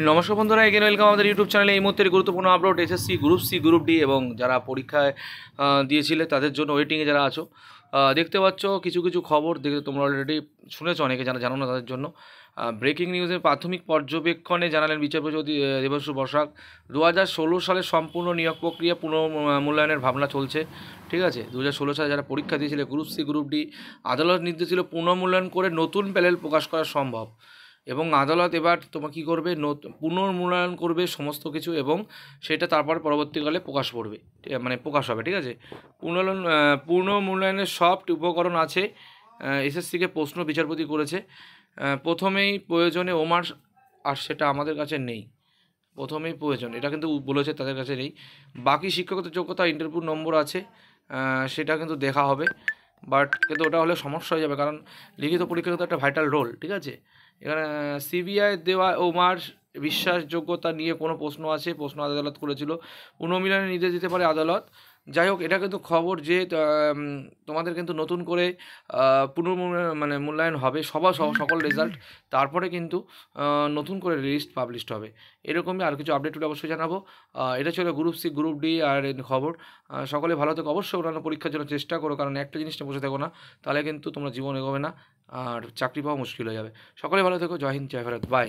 নমস্কার বন্ধুরা, again welcome আমাদের ইউটিউব চ্যানেলে। এই মুহূর্তের গুরুত্বপূর্ণ upload SSC group C, group D এবং যারা পরীক্ষায় দিয়েছিলে তাদের জন্য ওয়েটিংয়ে যারা আছো, দেখতে পাচ্ছ কিছু কিছু খবর দেখে তোমরা অলরেডি শুনেছো, অনেকে যারা জানো না তাদের জন্য। ব্রেকিং নিউজে প্রাথমিক পর্যবেক্ষণে জানালেন বিচারপতি দেবাংশু বসাক, 2016 সালে সম্পূর্ণ নিয়োগ প্রক্রিয়া পুনর্মূল্যায়নের ভাবনা চলছে। ঠিক আছে, 2016 সালে যারা পরীক্ষা দিয়েছিল গ্রুপ সি, গ্রুপ ডি, আদালত নির্দেশ ছিল পুনর্মূল্যায়ন করে নতুন প্যানেল প্রকাশ করা সম্ভব এবং আদালত এবার তোমার কী করবে, পুনর্মূল্যায়ন করবে সমস্ত কিছু এবং সেটা তারপর পরবর্তীকালে প্রকাশ করবে, মানে প্রকাশ হবে। ঠিক আছে, পুনর্মূল্যায়নের সব উপকরণ আছে। এসএসসিকে প্রশ্ন বিচারপতি করেছে প্রথমেই প্রয়োজনে ওমার, আর সেটা আমাদের কাছে নেই। প্রথমেই প্রয়োজন এটা কিন্তু বলেছে তাদের কাছে নেই। বাকি শিক্ষকতার যোগ্যতা ইন্টারভিউ নম্বর আছে, সেটা কিন্তু দেখা হবে, বাট কিন্তু ওটা হলে সমস্যা হয়ে যাবে, কারণ লিখিত পরীক্ষা কিন্তু একটা ভাইটাল রোল। ঠিক আছে, এখানে সিবিআই দেওয়া ওমার বিশ্বাসযোগ্যতা নিয়ে কোনো প্রশ্ন আছে, প্রশ্ন আদালত করেছিল, পুনর্মূল্যায়নের নির্দেশ দিতে পারে আদালত। যাই হোক, এটা কিন্তু খবর যে তোমাদের কিন্তু নতুন করে মূল্যায়ন হবে সকল রেজাল্ট, তারপরে কিন্তু নতুন করে লিস্ট পাবলিশড হবে। এরকমই আর কিছু আপডেট অবশ্যই জানাবো। এটা ছিল গ্রুপ সি, গ্রুপ ডি আর খবর। সকলে ভালো থেকো, অবশ্যই অন্যান্য পরীক্ষার জন্য চেষ্টা করো, কারণ একটা জিনিসটা বসে থাকো না, তাহলে কিন্তু তোমরা জীবন এগোবে না আর চাকরি পাওয়া মুশকিল হয়ে যাবে। সকলে ভালো থেকো, জয় হিন্দ, জয় ভারত, বাই।